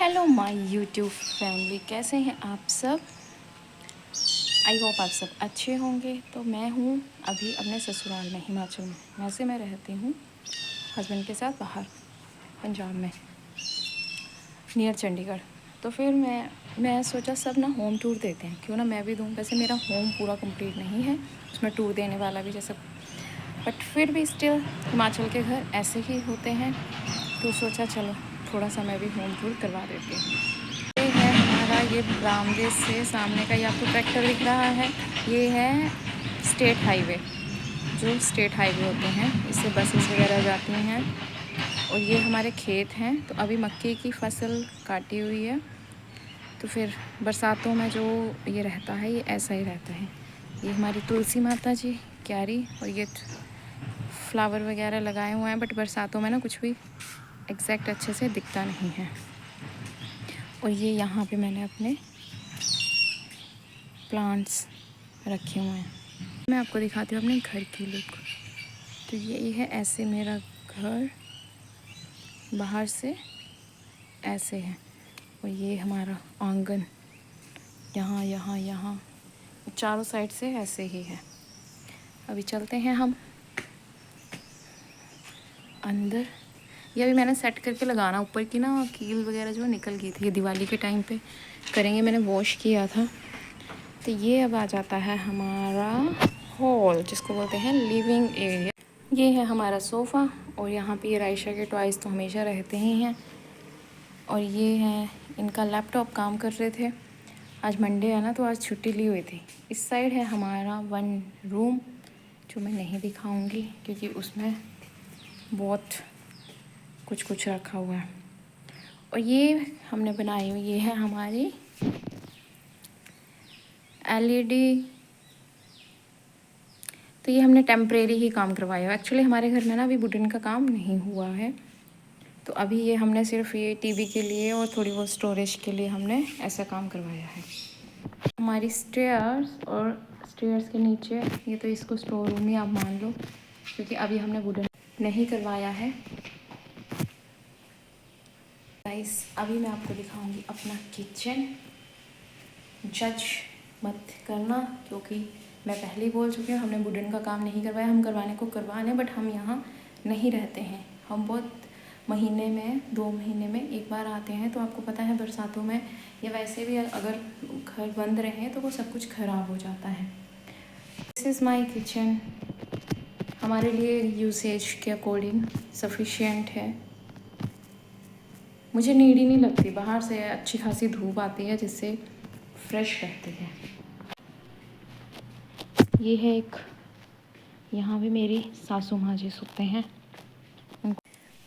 Hello my YouTube family, कैसे हैं आप सब। आई होप आप सब अच्छे होंगे। तो मैं हूँ अभी अपने ससुराल में, हिमाचल में। वैसे मैं रहती हूँ हस्बैंड के साथ बाहर पंजाब में, नियर चंडीगढ़। तो फिर मैं सोचा सब ना होम टूर देते हैं, क्यों ना मैं भी दूँ। वैसे मेरा होम पूरा कंप्लीट नहीं है, उसमें टूर देने वाला भी जैसे, बट फिर भी स्टिल हिमाचल के घर ऐसे ही होते हैं। तो सोचा चलो थोड़ा सा मैं भी होम टूर करवा देती हूँ। ये है हमारा, ये बरामदे से सामने का, ये आपको ट्रैक्टर दिख रहा है, ये है स्टेट हाईवे। जो स्टेट हाईवे होते हैं, इससे बसेस वगैरह जाती हैं। और ये हमारे खेत हैं। तो अभी मक्के की फसल काटी हुई है, तो फिर बरसातों में जो ये रहता है, ये ऐसा ही रहता है। ये हमारी तुलसी माता जी, क्यारी, और ये फ्लावर वगैरह लगाए हुए हैं, बट बरसातों में ना कुछ भी एग्जैक्ट अच्छे से दिखता नहीं है। और ये यहाँ पे मैंने अपने प्लांट्स रखे हुए हैं। मैं आपको दिखाती हूँ अपने घर की लुक। तो यही है, ऐसे मेरा घर बाहर से ऐसे है। और ये हमारा आंगन, यहाँ यहाँ यहाँ चारों साइड से ऐसे ही है। अभी चलते हैं हम अंदर। ये अभी मैंने सेट करके लगाना, ऊपर की ना कील वगैरह जो निकल गई थी, ये दिवाली के टाइम पे करेंगे, मैंने वॉश किया था। तो ये अब आ जाता है हमारा हॉल, जिसको बोलते हैं लिविंग एरिया। ये है हमारा सोफ़ा, और यहाँ पे ये रायशा के टॉयज़ तो हमेशा रहते ही हैं। और ये है इनका लैपटॉप, काम कर रहे थे। आज मंडे है ना, तो आज छुट्टी ली हुई थी। इस साइड है हमारा वन रूम, जो मैं नहीं दिखाऊंगी क्योंकि उसमें बहुत कुछ कुछ रखा हुआ है। और ये हमने बनाई हुई, ये है हमारी LED। तो ये हमने टेम्परेरी ही काम करवाया है। एक्चुअली हमारे घर में ना अभी वुडन का काम नहीं हुआ है, तो अभी ये हमने सिर्फ ये टीवी के लिए और थोड़ी बहुत स्टोरेज के लिए हमने ऐसा काम करवाया है। हमारी स्टेयर्स, और स्टेयर्स के नीचे ये, तो इसको स्टोर रूम ही आप मान लो, क्योंकि अभी हमने वुडन नहीं करवाया है। गाइस, अभी मैं आपको दिखाऊंगी अपना किचन। जज मत करना, क्योंकि मैं पहले ही बोल चुकी हूँ, हमने वुडन का काम नहीं करवाया। हम करवाने को करवाने, बट हम यहाँ नहीं रहते हैं। हम बहुत महीने में, 2 महीने में एक बार आते हैं। तो आपको पता है बरसातों में, या वैसे भी अगर घर बंद रहे तो वो सब कुछ ख़राब हो जाता है। This is my kitchen. हमारे लिए यूसेज के अकॉर्डिंग सफिशिएंट है। मुझे नीड ही नहीं लगती, बाहर से अच्छी खासी धूप आती है जिससे फ्रेश रहती है। ये है एक, यहाँ भी मेरी सासू माँ जी सोते हैं।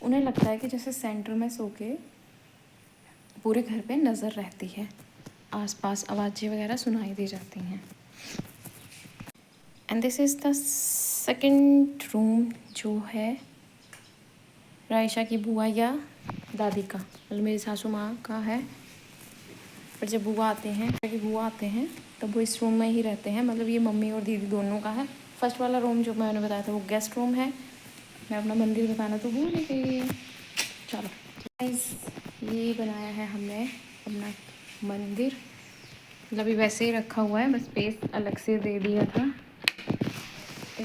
उन्हें लगता है कि जैसे सेंटर में सो के पूरे घर पे नज़र रहती है, आसपास आवाज़ें वगैरह सुनाई दी जाती हैं। And this is the second room, जो है रायशा की बुआ या दादी का, मतलब मेरी सासू माँ का है। पर जब बुआ आते हैं तब वो इस रूम में ही रहते हैं। मतलब ये मम्मी और दीदी दोनों का है। फर्स्ट वाला रूम जो मैंने बताया था वो गेस्ट रूम है। मैं अपना मंदिर बताना तो भूल ही गई। चलो गाइस, ये बनाया है हमने अपना मंदिर। मतलब ये वैसे ही रखा हुआ है, बस स्पेस अलग से दे दिया था।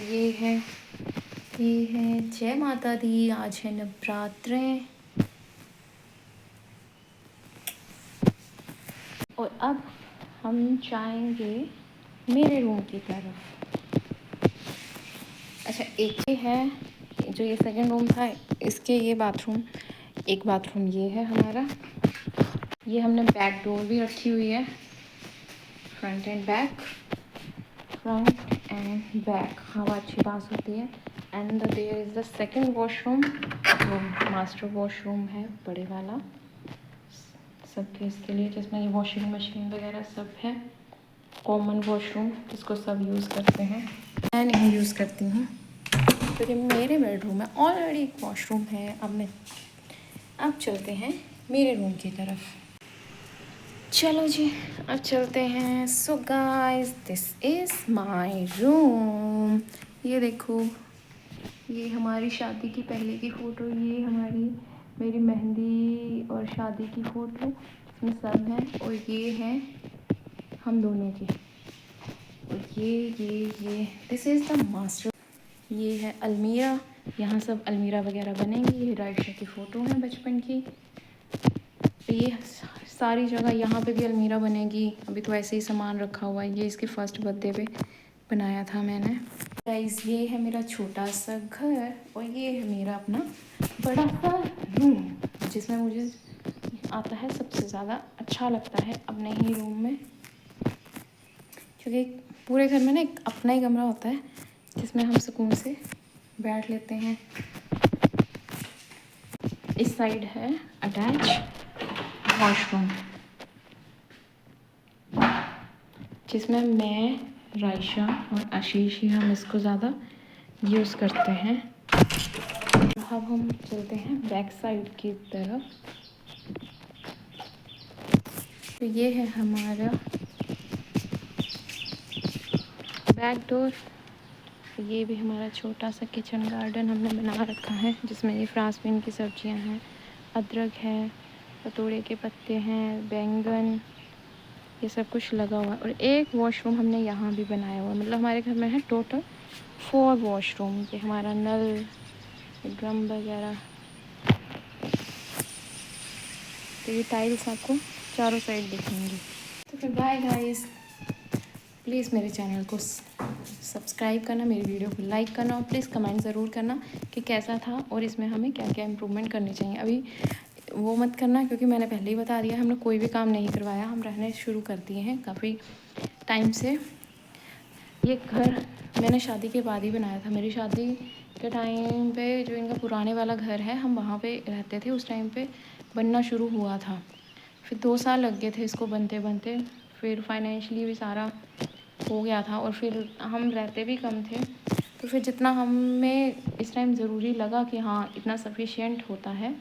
ये है जय माता दी। आज है नवरात्रे। और अब हम जाएंगे मेरे रूम की तरफ। अच्छा, एक ही है जो ये सेकंड रूम था, इसके ये बाथरूम, एक बाथरूम ये है हमारा। ये हमने बैक डोर भी रखी हुई है, front and back, front and back, हवा अच्छी पास होती है। And there is the second washroom, जो मास्टर वॉशरूम है बड़े वाला, सबके इसके लिए, जिसमें ये वॉशिंग मशीन वगैरह सब है। कॉमन वॉशरूम जिसको सब यूज़ करते हैं, मैं नहीं यूज़ करती हूँ क्योंकि मेरे बेडरूम में ऑलरेडी एक वॉशरूम है। अब चलते हैं मेरे रूम की तरफ। चलो जी, अब चलते हैं। So guys, this is my room. ये देखो, ये हमारी शादी की पहले की फ़ोटो, ये हमारी मेरी मेहंदी और शादी की फ़ोटो इसमें सब हैं। और ये हैं हम दोनों की। और ये दिस इज़ द मास्टर। ये है अलमीरा, यहाँ सब अलमीरा वगैरह बनेंगी। ये रायशा की फ़ोटो है बचपन की। तो ये सारी जगह यहाँ पे भी अलमीरा बनेगी। अभी तो ऐसे ही सामान रखा हुआ है। ये इसके फर्स्ट बर्थडे पे बनाया था मैंने। गाइस ये है मेरा छोटा सा घर और ये है मेरा अपना बड़ा सा रूम, जिसमें मुझे आता है सबसे ज़्यादा अच्छा लगता है अपने ही रूम में, क्योंकि पूरे घर में ना एक अपना ही कमरा होता है जिसमें हम सुकून से बैठ लेते हैं। इस साइड है अटैच वॉशरूम, जिसमें मैं, रायशा और आशीष ही हम इसको ज़्यादा यूज़ करते हैं। अब हम चलते हैं बैक साइड की तरफ। तो ये है हमारा बैक डोर। ये भी हमारा छोटा सा किचन गार्डन हमने बना रखा है, जिसमें ये फ्रांसबीन की सब्जियां हैं, अदरक है, पतोड़े के पत्ते हैं, बैंगन, ये सब कुछ लगा हुआ है। और एक वॉशरूम हमने यहाँ भी बनाया हुआ है। मतलब हमारे घर में है टोटल 4 वॉशरूम। ये हमारा नल, ड्रम वगैरह। तो ये टाइल्स आपको चारों साइड दिखेंगी। तो फिर बाय गाइस, प्लीज़ मेरे चैनल को सब्सक्राइब करना, मेरी वीडियो को लाइक करना और प्लीज़ कमेंट ज़रूर करना कि कैसा था और इसमें हमें क्या क्या इम्प्रूवमेंट करनी चाहिए। अभी वो मत करना, क्योंकि मैंने पहले ही बता दिया, हमने कोई भी काम नहीं करवाया, हम रहने शुरू कर दिए हैं काफ़ी टाइम से। ये घर मैंने शादी के बाद ही बनाया था। मेरी शादी के टाइम पे जो इनका पुराने वाला घर है, हम वहाँ पे रहते थे। उस टाइम पे बनना शुरू हुआ था, फिर 2 साल लग गए थे इसको बनते बनते। फिर फाइनेंशियली भी सारा हो गया था और फिर हम रहते भी कम थे, तो फिर जितना हमें इस टाइम ज़रूरी लगा कि हाँ इतना सफिशिएंट होता है,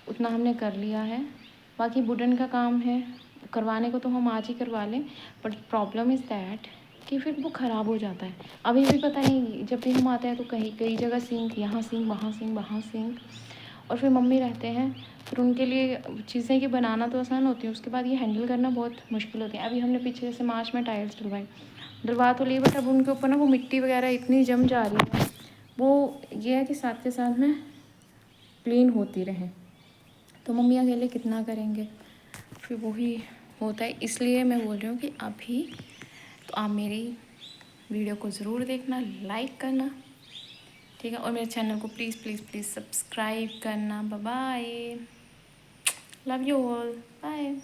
उतना हमने कर लिया है। बाकी वुडन का काम है, करवाने को तो हम आज ही करवा लें, बट प्रॉब्लम इज़ दैट कि फिर वो ख़राब हो जाता है। अभी भी पता नहीं, जब भी हम आते हैं तो कई जगह सिंक, यहाँ सिंक, वहाँ सिंक, वहाँ सिंक। और फिर मम्मी रहते हैं, फिर उनके लिए चीज़ें कि बनाना तो आसान होती है, उसके बाद ये हैंडल करना बहुत मुश्किल होती है। अभी हमने पीछे जैसे मार्च में टाइल्स डलवा तो ली, बट अब उनके ऊपर ना वो मिट्टी वगैरह इतनी जम जा रही है। वो ये है कि साथ के साथ में क्लीन होती रहे, तो मम्मी अकेले कितना करेंगे, फिर वही होता है। इसलिए मैं बोल रही हूँ कि अभी तो आप मेरी वीडियो को ज़रूर देखना, लाइक करना, ठीक है, और मेरे चैनल को प्लीज़ प्लीज़ प्लीज़ सब्सक्राइब करना। Bye bye, love you all, bye.